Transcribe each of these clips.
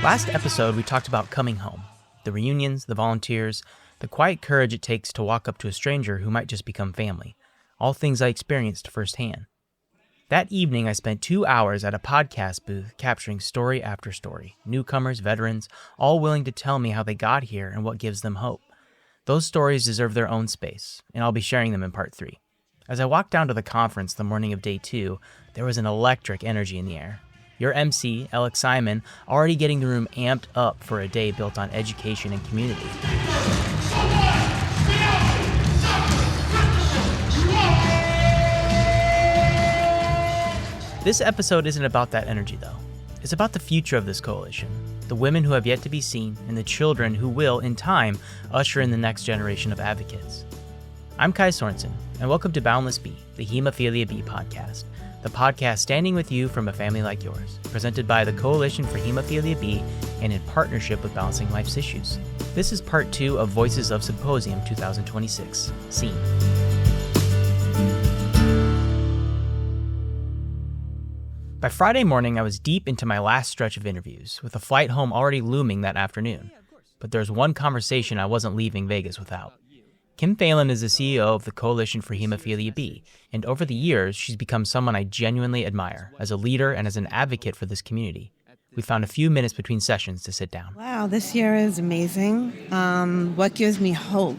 Last episode, we talked about coming home, the reunions, the volunteers, the quiet courage it takes to walk up to a stranger who might just become family, all things I experienced firsthand. That evening, I spent 2 hours at a podcast booth capturing story after story, newcomers, veterans, all willing to tell me how they got here and what gives them hope. Those stories deserve their own space, and I'll be sharing them in part 3. As I walked down to the conference the morning of day 2, there was an electric energy in the air. Your MC, Alex Simon, already getting the room amped up for a day built on education and community. This episode isn't about that energy, though. It's about the future of this coalition, the women who have yet to be seen, and the children who will, in time, usher in the next generation of advocates. I'm Kai Sorensen, and welcome to Boundless B, the Hemophilia B podcast, the podcast standing with you from a family like yours, presented by the Coalition for Hemophilia B and in partnership with Balancing Life's Issues. This is part 2 of Voices of Symposium 2026, Scene. By Friday morning, I was deep into my last stretch of interviews, with a flight home already looming that afternoon. But there's one conversation I wasn't leaving Vegas without. Kim Phelan is the CEO of the Coalition for Hemophilia B, and over the years, she's become someone I genuinely admire as a leader and as an advocate for this community. We found a few minutes between sessions to sit down. Wow, this year is amazing. What gives me hope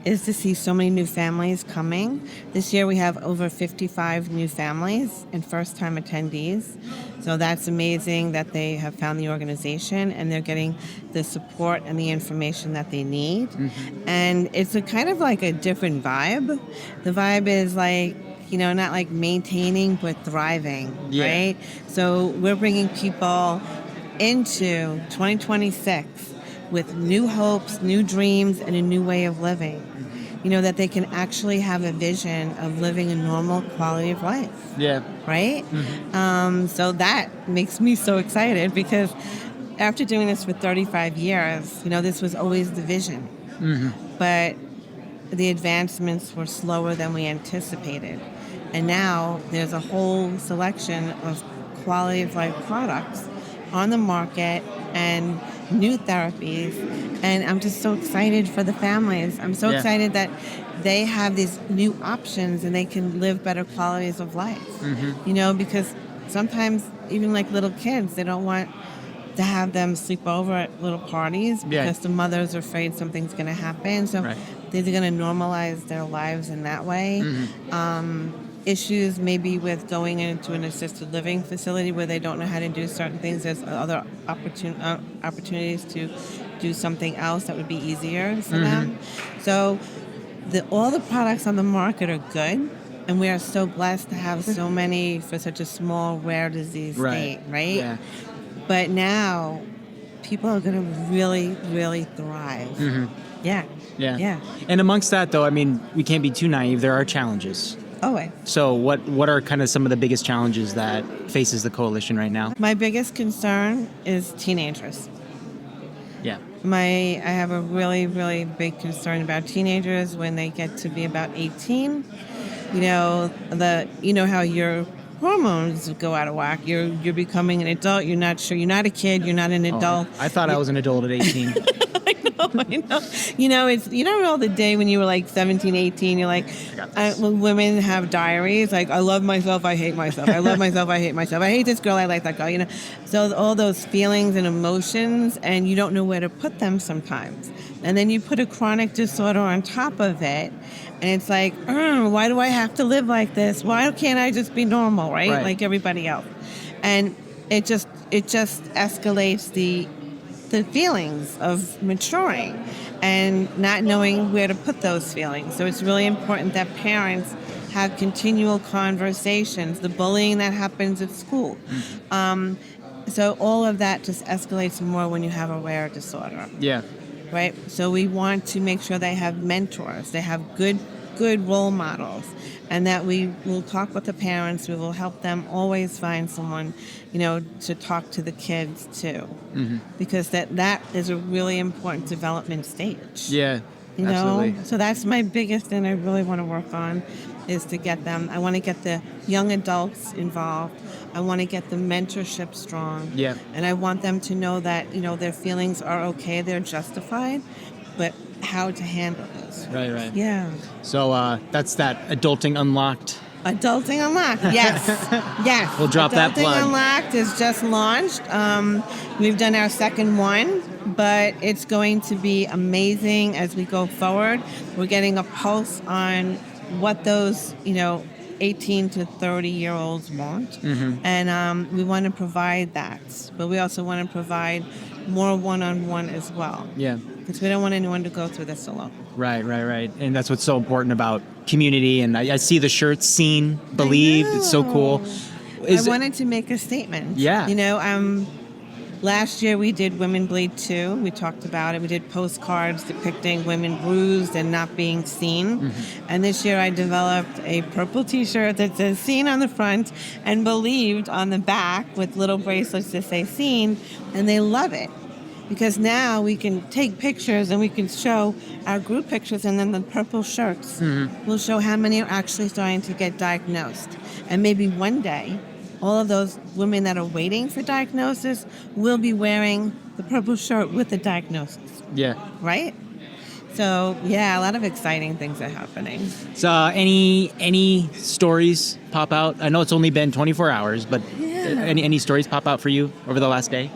is to see so many new families coming. This year we have over 55 new families and first-time attendees. So that's amazing that they have found the organization and they're getting the support and the information that they need. Mm-hmm. And it's a kind of like a different vibe. The vibe is like, not like maintaining, but thriving, right? So we're bringing people into 2026 with new hopes, new dreams, and a new way of living. That they can actually have a vision of living a normal quality of life. Yeah. Right? Mm-hmm. So that makes me so excited because after doing this for 35 years, this was always the vision. Mm-hmm. But the advancements were slower than we anticipated. And now there's a whole selection of quality of life products on the market and new therapies, and I'm just so excited for the families. I'm so excited that they have these new options and they can live better qualities of life. Mm-hmm. Because sometimes even like little kids, they don't want to have them sleep over at little parties because the mother's afraid something's going to happen. So they're going to normalize their lives in that way. Mm-hmm. Issues maybe with going into an assisted living facility where they don't know how to do certain things. There's other opportunities to do something else that would be easier for them. So all the products on the market are good, and we are so blessed to have so many for such a small, rare disease state, right? Yeah. But now people are going to really, really thrive. Mm-hmm. Yeah. And amongst that, though, we can't be too naive. There are challenges. Always. So what are kind of some of the biggest challenges that faces the coalition right now? My biggest concern is teenagers. Yeah. I have a really, really big concern about teenagers when they get to be about 18. How your hormones go out of whack. You're becoming an adult. You're not sure. You're not a kid. You're not an adult. I thought I was an adult at 18. I know. It's, all the day when you were like 17, 18, you're like, when women have diaries, like, I love myself, I hate myself. I love myself, I hate myself. I hate this girl, I like that girl, So all those feelings and emotions, and you don't know where to put them sometimes. And then you put a chronic disorder on top of it, and it's like, why do I have to live like this? Why can't I just be normal, right? Like everybody else. And it just escalates the feelings of maturing and not knowing where to put those feelings. So it's really important that parents have continual conversations, the bullying that happens at school. So all of that just escalates more when you have a rare disorder. Yeah. Right? So we want to make sure they have mentors, they have good role models, and that we will talk with the parents. We will help them always find someone, to talk to the kids too, because that is a really important development stage. Yeah, absolutely. So that's my biggest thing I really want to work on. is to get them. I want to get the young adults involved. I want to get the mentorship strong. Yeah. And I want them to know that, their feelings are okay, they're justified, but how to handle this. Right. Yeah. So that's that Adulting Unlocked. Adulting Unlocked, yes. Yes. We'll drop that plug. Adulting Unlocked is just launched. We've done our second one, but it's going to be amazing as we go forward. We're getting a pulse on what those, 18 to 30-year-olds want. Mm-hmm. And we want to provide that. But we also want to provide more one-on-one as well. Yeah. Because we don't want anyone to go through this alone. Right. And that's what's so important about community. And I see the shirts, Seen, Believed. It's so cool. I wanted to make a statement. Yeah. Last year we did Women Bleed Too. We talked about it. We did postcards depicting women bruised and not being seen. Mm-hmm. And this year I developed a purple t-shirt that says Seen on the front and Believed on the back with little bracelets that say Seen. And they love it. Because now we can take pictures and we can show our group pictures, and then the purple shirts will show how many are actually starting to get diagnosed. And maybe one day, all of those women that are waiting for diagnosis will be wearing the purple shirt with the diagnosis. Yeah. Right? So, yeah, a lot of exciting things are happening. So any stories pop out? I know it's only been 24 hours, but any stories pop out for you over the last day?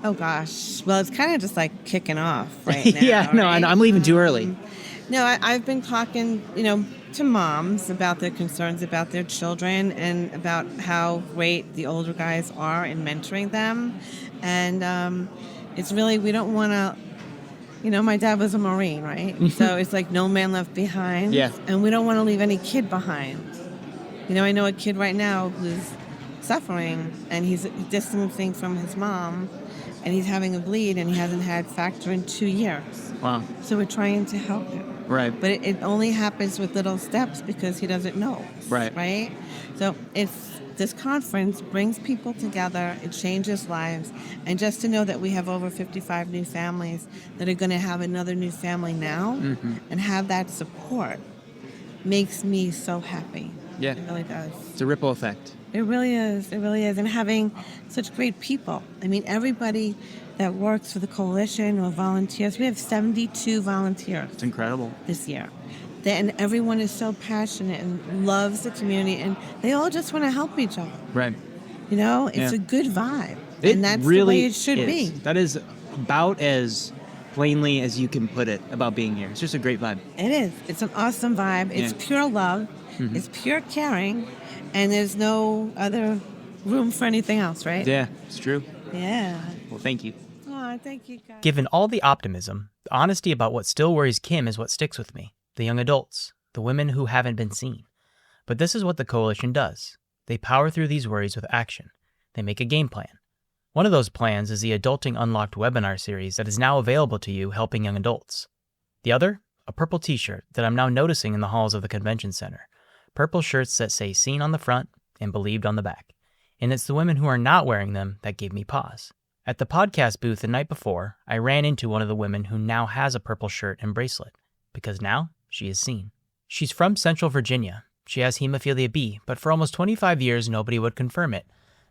Oh, gosh. Well, it's kind of just like kicking off right now. Yeah, no, right? I'm leaving too early. No, I've been talking, to moms about their concerns about their children and about how great the older guys are in mentoring them. And it's really, we don't want to, my dad was a Marine, right? So it's like no man left behind. Yeah. And we don't want to leave any kid behind. I know a kid right now who's suffering and he's distancing from his mom. And he's having a bleed, and he hasn't had factor in 2 years. Wow. So we're trying to help him. Right. But it only happens with little steps because he doesn't know. Right. Right? So this conference brings people together. It changes lives. And just to know that we have over 55 new families that are going to have another new family now and have that support makes me so happy. Yeah. It really does. It's a ripple effect. It really is. It really is. And having such great people. I mean, everybody that works for the coalition or volunteers, we have 72 volunteers. It's incredible. This year. And everyone is so passionate and loves the community, and they all just want to help each other. Right. It's a good vibe. And that's really the way it should be. That is about as plainly as you can put it about being here. It's just a great vibe. It is. It's an awesome vibe. It's pure love. It's pure caring. And there's no other room for anything else, right? Yeah, it's true. Yeah. Well, thank you. Oh, thank you, guys. Given all the optimism, the honesty about what still worries Kim is what sticks with me. The young adults, the women who haven't been seen. But this is what the coalition does. They power through these worries with action. They make a game plan. One of those plans is the Adulting Unlocked webinar series that is now available to you helping young adults. The other, a purple t-shirt that I'm now noticing in the halls of the convention center. Purple shirts that say Seen on the front and Believed on the back. And it's the women who are not wearing them that gave me pause. At the podcast booth the night before, I ran into one of the women who now has a purple shirt and bracelet, because now she is seen. She's from Central Virginia. She has hemophilia B, but for almost 25 years nobody would confirm it.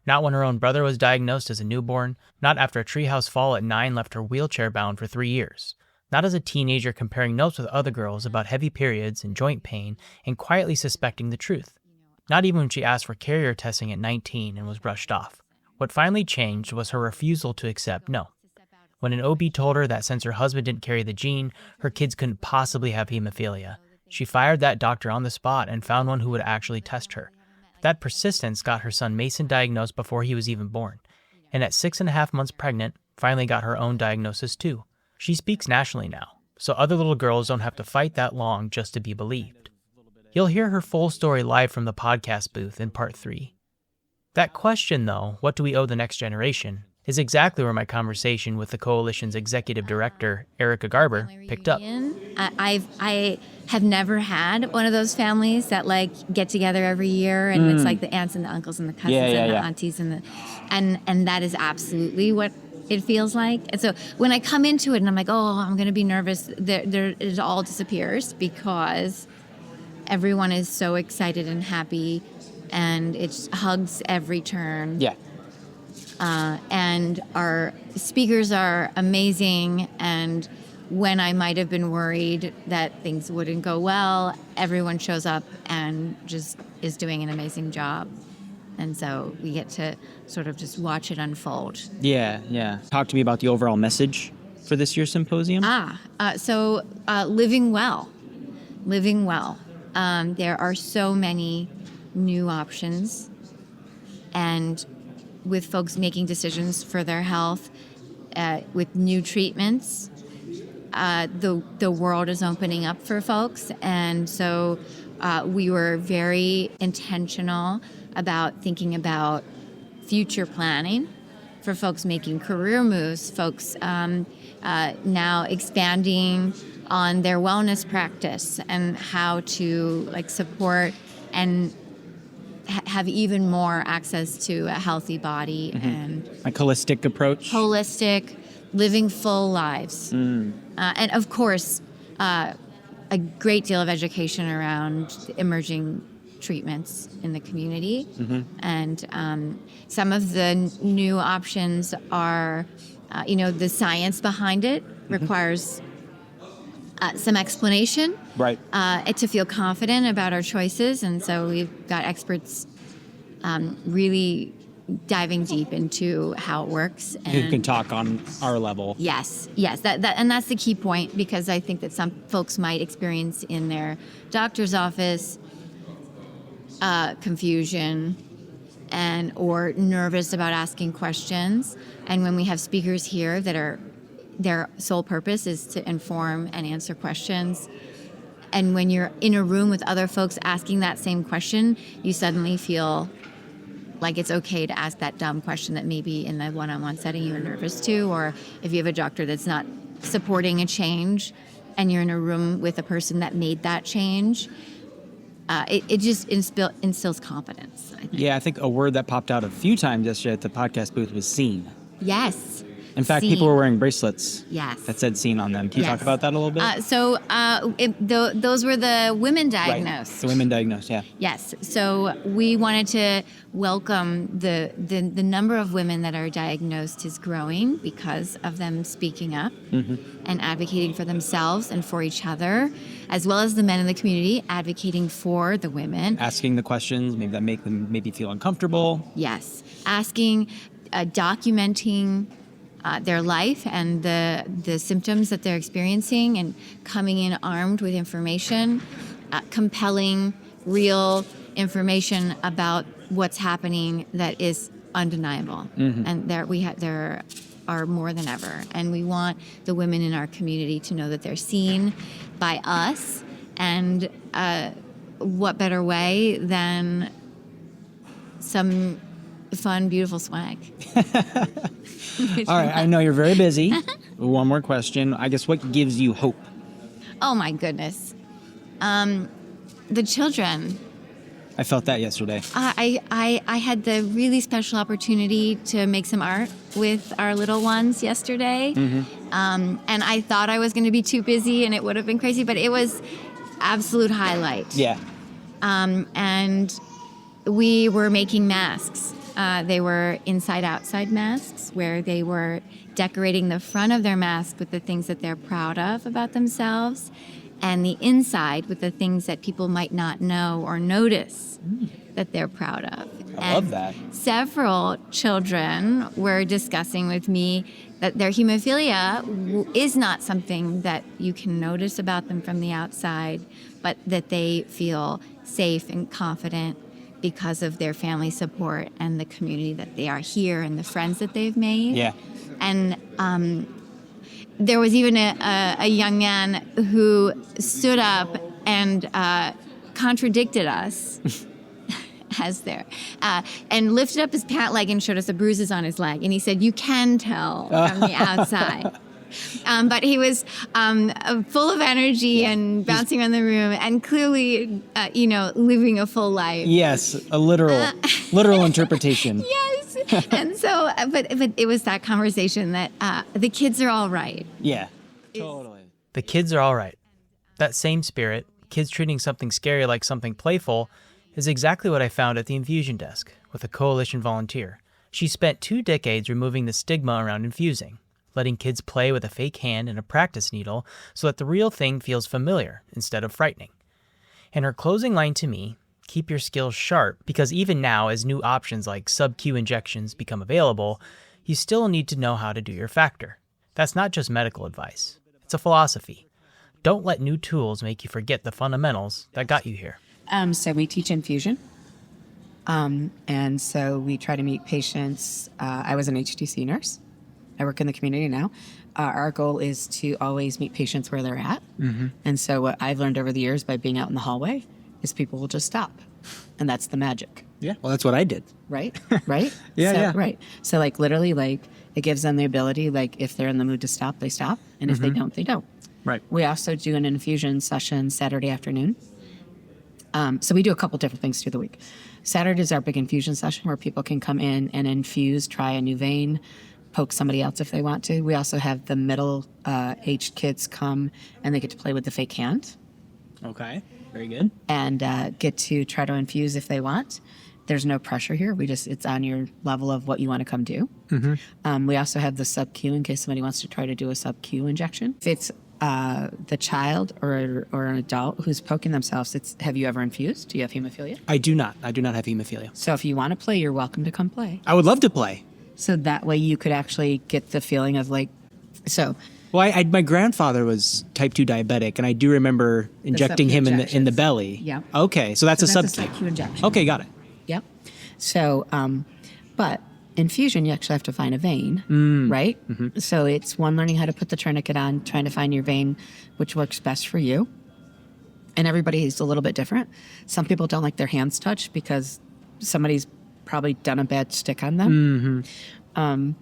Not when her own brother was diagnosed as a newborn, not after a treehouse fall at 9 left her wheelchair bound for 3 years. Not as a teenager comparing notes with other girls about heavy periods and joint pain and quietly suspecting the truth. Not even when she asked for carrier testing at 19 and was brushed off. What finally changed was her refusal to accept no. When an OB told her that since her husband didn't carry the gene, her kids couldn't possibly have hemophilia, she fired that doctor on the spot and found one who would actually test her. That persistence got her son Mason diagnosed before he was even born, and at 6.5 months pregnant, finally got her own diagnosis too. She speaks nationally now, so other little girls don't have to fight that long just to be believed. You'll hear her full story live from the podcast booth in part 3. That question, though, what do we owe the next generation, is exactly where my conversation with the Coalition's executive director, Erica Garber, picked up. I have never had one of those families that get together every year and it's like the aunts and the uncles and the cousins and the aunties and that is absolutely what it feels like. And so when I come into it and I'm like, oh, I'm going to be nervous, there it all disappears because everyone is so excited and happy, and it hugs every turn. Yeah. And our speakers are amazing. And when I might have been worried that things wouldn't go well, everyone shows up and just is doing an amazing job. And so we get to sort of just watch it unfold. Yeah. Talk to me about the overall message for this year's symposium. So living well. There are so many new options, and with folks making decisions for their health, with new treatments, the world is opening up for folks. And so we were very intentional about thinking about future planning for folks making career moves, folks now expanding on their wellness practice and how to support and have even more access to a healthy body and holistic approach. Living full lives. And of course, a great deal of education around emerging treatments in the community. And some of the new options are, the science behind it requires some explanation, right? To feel confident about our choices. And so we've got experts really diving deep into how it works. And who can talk on our level. Yes, and that's the key point, because I think that some folks might experience in their doctor's office confusion or nervous about asking questions. And when we have speakers here that are their sole purpose is to inform and answer questions, and when you're in a room with other folks asking that same question, you suddenly feel like it's okay to ask that dumb question that maybe in the one-on-one setting you're nervous to, or if you have a doctor that's not supporting a change and you're in a room with a person that made that change, it just instills confidence, I think. Yeah, I think a word that popped out a few times yesterday at the podcast booth was seen. Yes. In fact, Seen. People were wearing bracelets Yes. that said seen on them. Can you talk about that a little bit? Those were the women diagnosed. Right. The women diagnosed, yeah. Yes. So we wanted to welcome the number of women that are diagnosed is growing because of them speaking up and advocating for themselves and for each other, as well as the men in the community advocating for the women. Asking the questions, maybe that make them maybe feel uncomfortable. Yes. Asking, documenting their life and the symptoms that they're experiencing, and coming in armed with information, compelling, real information about what's happening that is undeniable. And there are more than ever. And we want the women in our community to know that they're seen by us. And what better way than some fun, beautiful swag. All right, I know you're very busy. One more question. I guess what gives you hope? Oh my goodness. The children. I felt that yesterday. I had the really special opportunity to make some art with our little ones yesterday. And I thought I was going to be too busy and it would have been crazy, but it was absolute highlight. Yeah. And we were making masks. They were inside-outside masks where they were decorating the front of their mask with the things that they're proud of about themselves, and the inside with the things that people might not know or notice that they're proud of. I love that. Several children were discussing with me that their hemophilia is not something that you can notice about them from the outside, but that they feel safe and confident because of their family support and the community that they are here and the friends that they've made. Yeah. And there was even a young man who stood up and contradicted us as there, and lifted up his pant leg and showed us the bruises on his leg. And he said, "You can tell from the outside." But he was full of energy and bouncing around the room and clearly, living a full life. Yes, a literal interpretation. Yes. And so, but it was that conversation that the kids are all right. Yeah, totally. The kids are all right. That same spirit kids treating something scary like something playful, is exactly what I found at the infusion desk with a coalition volunteer. She spent 2 decades removing the stigma around infusing, letting kids play with a fake hand and a practice needle so that the real thing feels familiar instead of frightening. And her closing line to me, keep your skills sharp, because even now as new options like sub-Q injections become available, you still need to know how to do your factor. That's not just medical advice. It's a philosophy. Don't let new tools make you forget the fundamentals that got you here. So we teach infusion. And so we try to meet patients. I was an HTC nurse. I work in the community now. Our goal is to always meet patients where they're at. Mm-hmm. And so what I've learned over the years by being out in the hallway is people will just stop. And that's the magic. Yeah, well, that's what I did. Right? Right? Yeah. Right. So like literally like it gives them the ability, like if they're in the mood to stop, they stop. And if they don't, they don't. Right. We also do an infusion session Saturday afternoon. So we do a couple different things through the week. Saturday is our big infusion session where people can come in and infuse, try a new vein, poke somebody else if they want to. We also have the middle-aged kids come and they get to play with the fake hand. Okay, very good. And get to try to infuse if they want. There's no pressure here. It's on your level of what you want to come do. Mm-hmm. We also have the sub-Q in case somebody wants to try to do a sub-Q injection. If it's the child or an adult who's poking themselves, it's, have you ever infused? Do you have hemophilia? I do not. I do not have hemophilia. So if you want to play, you're welcome to come play. I would love to play. So that way you could actually get the feeling of like, so. Well, my grandfather was type 2 diabetic, and I do remember injecting him in the belly. Yeah. Okay, so that's a That's sub-Q. a sub-Q injection. Okay, got it. Yep. So, but infusion, you actually have to find a vein, right? Mm-hmm. So it's one, learning how to put the tourniquet on, trying to find your vein, which works best for you. And everybody is a little bit different. Some people don't like their hands touched because somebody's probably done a bad stick on them. Mm-hmm.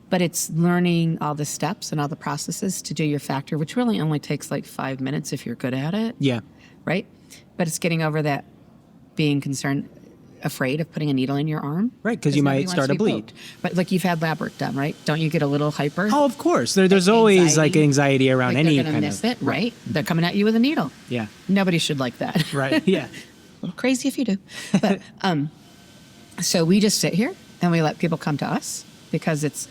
But it's learning all the steps and all the processes to do your factor, which really only takes like 5 minutes if you're good at it. Yeah. Right? But it's getting over that being concerned, afraid of putting a needle in your arm. Right, because you might start a bleed. Poked. But like you've had lab work done, right? Don't you get a little hyper? Oh, of course. There's always like anxiety around like any they're gonna kind miss of... it, right? They're coming at you with a needle. Yeah. Nobody should like that. Right, yeah. A little crazy if you do. But so we just sit here and we let people come to us because it's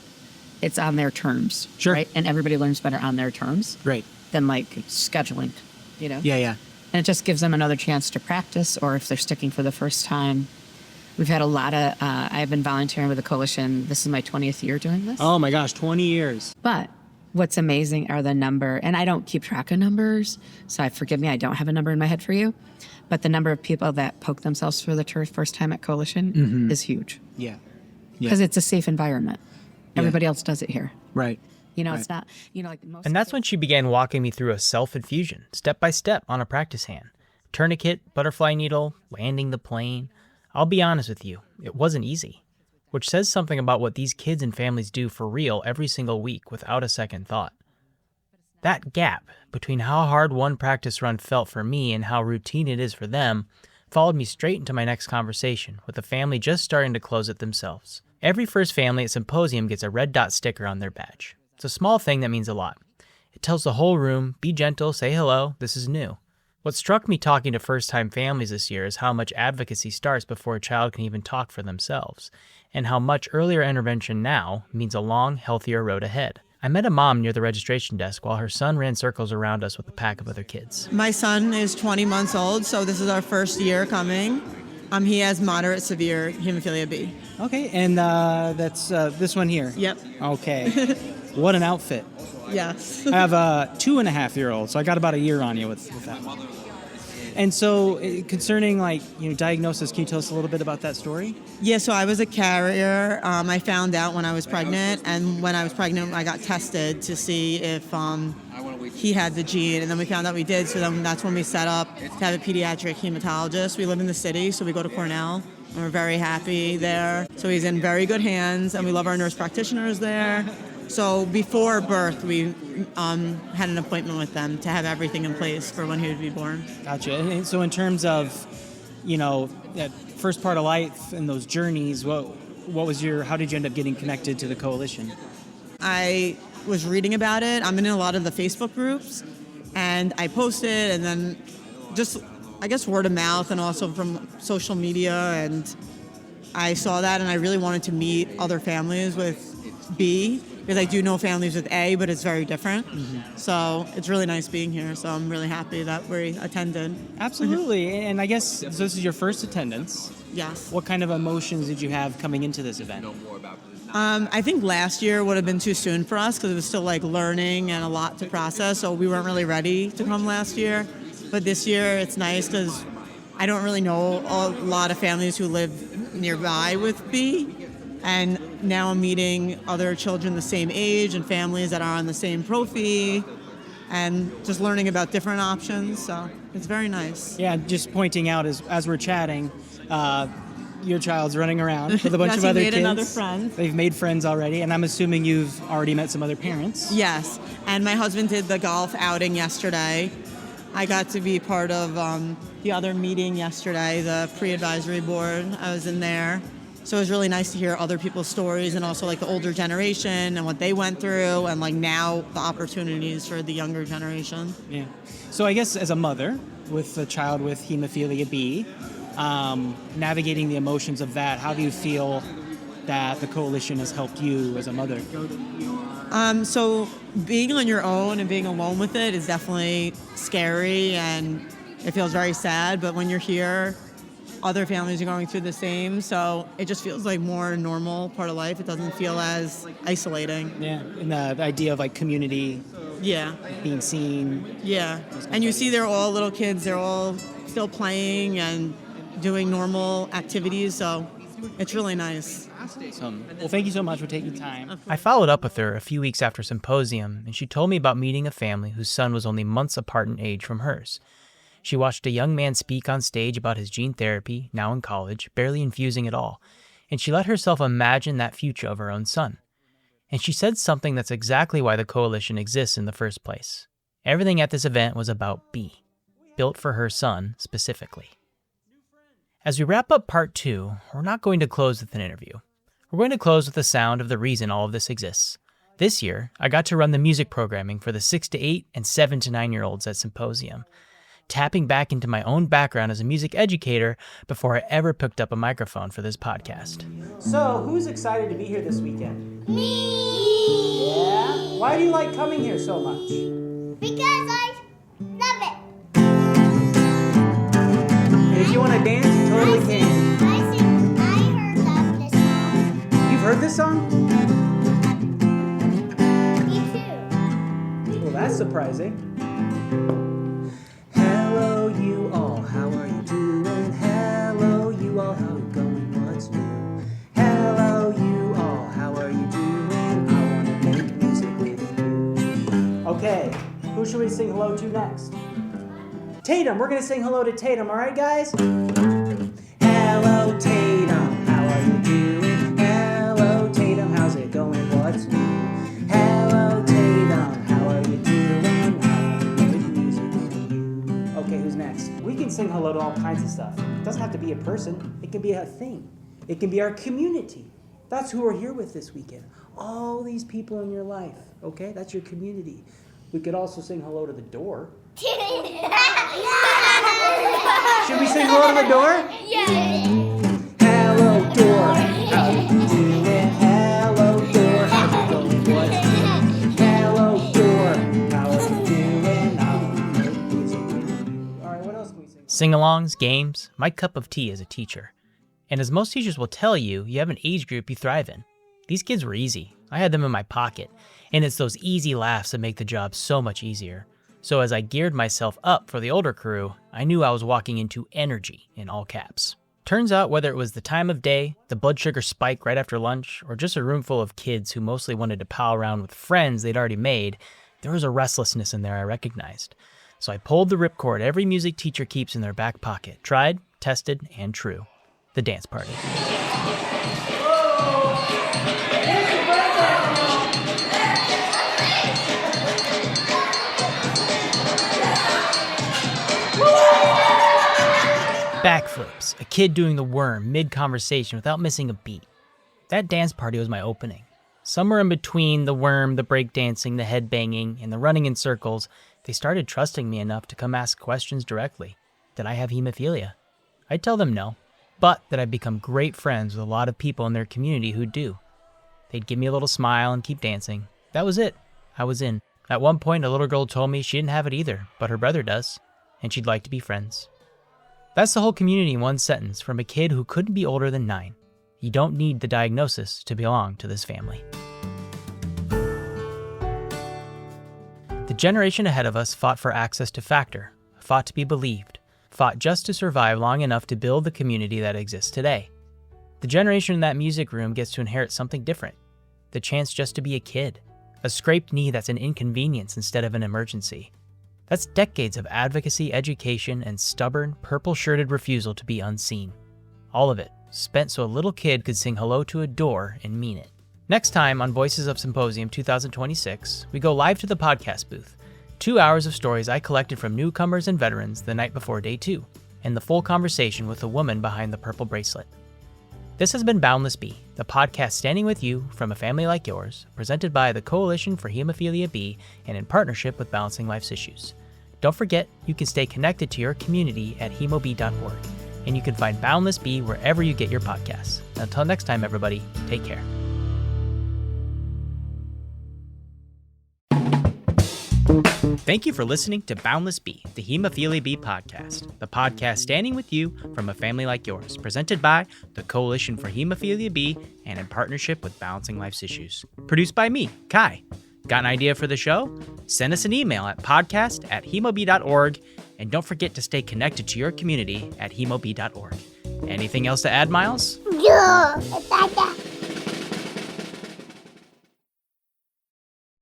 on their terms. Sure. Right? And everybody learns better on their terms. Right. Than like scheduling, you know? Yeah. And it just gives them another chance to practice, or if they're sticking for the first time. We've had a lot of, I've been volunteering with the coalition. This is my 20th year doing this. Oh my gosh, 20 years. But what's amazing are the number, and I don't keep track of numbers, so forgive me, I don't have a number in my head for you, but the number of people that poke themselves for the first time at coalition is huge. Yeah. Because it's a safe environment. Everybody else does it here. Right. You know, Right. it's not, you know, like most. And that's when she began walking me through a self-infusion, step by step on a practice hand. Tourniquet, butterfly needle, landing the plane. I'll be honest with you, it wasn't easy, which says something about what these kids and families do for real every single week without a second thought. That gap between how hard one practice run felt for me and how routine it is for them followed me straight into my next conversation with a family just starting to close it themselves. Every first family at Symposium gets a red dot sticker on their badge. It's a small thing that means a lot. It tells the whole room, be gentle, say hello, this is new. What struck me talking to first-time families this year is how much advocacy starts before a child can even talk for themselves, and how much earlier intervention now means a long, healthier road ahead. I met a mom near the registration desk while her son ran circles around us with a pack of other kids. My son is 20 months old, so this is our first year coming. He has moderate severe hemophilia B. Okay, and that's this one here. Yep. Okay. What an outfit. Yes. I have a 2.5-year-old, so I got about a year on you with that one. And so concerning diagnosis, can you tell us a little bit about that story? Yeah, so I was a carrier. I found out when I was pregnant, and when I was pregnant, I got tested to see if he had the gene, and then we found out we did, so then that's when we set up to have a pediatric hematologist. We live in the city, so we go to Cornell, and we're very happy there. So he's in very good hands, and we love our nurse practitioners there. So before birth, we had an appointment with them to have everything in place for when he would be born. Gotcha. And so in terms of, that first part of life and those journeys, how did you end up getting connected to the coalition? I was reading about it. I'm in a lot of the Facebook groups, and I posted, and then just, I guess, word of mouth and also from social media. And I saw that and I really wanted to meet other families with B, because I do know families with A, but it's very different. So it's really nice being here. So I'm really happy that we attended. Absolutely. And I guess so this is your first attendance. Yes. What kind of emotions did you have coming into this event? I think last year would have been too soon for us because it was still like learning and a lot to process. So we weren't really ready to come last year. But this year it's nice because I don't really know a lot of families who live nearby with B. And now I'm meeting other children the same age and families that are on the same prophy and just learning about different options. So it's very nice. Yeah, just pointing out as we're chatting, your child's running around with a bunch Yes, of he other made kids. another friend. They've made friends already, and I'm assuming you've already met some other parents. Yes, and my husband did the golf outing yesterday. I got to be part of the other meeting yesterday, the pre-advisory board. I was in there. So it was really nice to hear other people's stories and also like the older generation and what they went through and like now the opportunities for the younger generation. Yeah. So I guess as a mother with a child with hemophilia B, navigating the emotions of that, how do you feel that the coalition has helped you as a mother? So being on your own and being alone with it is definitely scary and it feels very sad. But when you're here, other families are going through the same. So it just feels like more normal part of life. It doesn't feel as isolating. Yeah, and the idea of like community, Yeah. being seen. Yeah. And you see they're all little kids. They're all still playing and doing normal activities. So it's really nice. Well, thank you so much for taking time. I followed up with her a few weeks after Symposium, and she told me about meeting a family whose son was only months apart in age from hers. She watched a young man speak on stage about his gene therapy, now in college, barely infusing at all, and she let herself imagine that future of her own son. And she said something that's exactly why the coalition exists in the first place. Everything at this event was about B, built for her son specifically. As we wrap up part 2, we're not going to close with an interview. We're going to close with the sound of the reason all of this exists. This year, I got to run the music programming for the 6 to 8 and 7 to 9-year-olds at Symposium, tapping back into my own background as a music educator before I ever picked up a microphone for this podcast. So, who's excited to be here this weekend? Me! Yeah? Why do you like coming here so much? Because I love it. And if you want to dance, you totally can. I heard of this song. You've heard this song? Me too. Well, that's surprising. Hello, you all, how are you doing? Hello, you all, how you going? What's new? Hello, you all, how are you doing? I want to make music with you. Okay, who should we sing hello to next? Tatum, we're going to sing hello to Tatum, all right, guys? Hello, Tatum, how are you doing? Hello, Tatum, how's it going? What's new? Hello, Tatum, how are you doing? I want to make music with you. Okay, who's next? We can sing hello to all kinds of stuff. It doesn't have to be a person. It can be a thing. It can be our community. That's who we're here with this weekend. All these people in your life, okay? That's your community. We could also sing hello to the door. Should we sing hello to the door? Yeah. Hello, door. How you doing? Hello, door. How's it going? What's new? Hello, door. How are you doing? I'll make music with you. All right, what else can we sing? Sing-alongs, games, my cup of tea as a teacher. And as most teachers will tell you, you have an age group you thrive in. These kids were easy. I had them in my pocket, and it's those easy laughs that make the job so much easier. So as I geared myself up for the older crew, I knew I was walking into energy in all caps. Turns out whether it was the time of day, the blood sugar spike right after lunch, or just a room full of kids who mostly wanted to pal around with friends they'd already made, there was a restlessness in there I recognized. So I pulled the ripcord every music teacher keeps in their back pocket, tried, tested, and true. The dance party. Backflips, a kid doing the worm mid-conversation without missing a beat. That dance party was my opening. Somewhere in between the worm, the breakdancing, the headbanging, and the running in circles, they started trusting me enough to come ask questions directly. did I have hemophilia? I'd tell them no, but that I'd become great friends with a lot of people in their community who do. They'd give me a little smile and keep dancing. That was it. I was in. At one point, a little girl told me she didn't have it either, but her brother does, and she'd like to be friends. That's the whole community in one sentence from a kid who couldn't be older than 9. You don't need the diagnosis to belong to this family. The generation ahead of us fought for access to Factor, fought to be believed, fought just to survive long enough to build the community that exists today. The generation in that music room gets to inherit something different. The chance just to be a kid. A scraped knee that's an inconvenience instead of an emergency. That's decades of advocacy, education, and stubborn, purple-shirted refusal to be unseen. All of it spent so a little kid could sing hello to a door and mean it. Next time on Voices of Symposium 2026, we go live to the podcast booth. 2 hours of stories I collected from newcomers and veterans the night before day 2, and the full conversation with the woman behind the purple bracelet. This has been Boundless B, the podcast standing with you from a family like yours, presented by the Coalition for Hemophilia B and in partnership with Balancing Life's Issues. Don't forget, you can stay connected to your community at hemob.org, and you can find Boundless B wherever you get your podcasts. Until next time, everybody, take care. Thank you for listening to Boundless B, the Hemophilia B podcast, the podcast standing with you from a family like yours, presented by the Coalition for Hemophilia B and in partnership with Balancing Life's Issues. Produced by me, Kai. Got an idea for the show? Send us an email at podcast@hemob.org, and don't forget to stay connected to your community at hemob.org. Anything else to add, Miles? Yeah.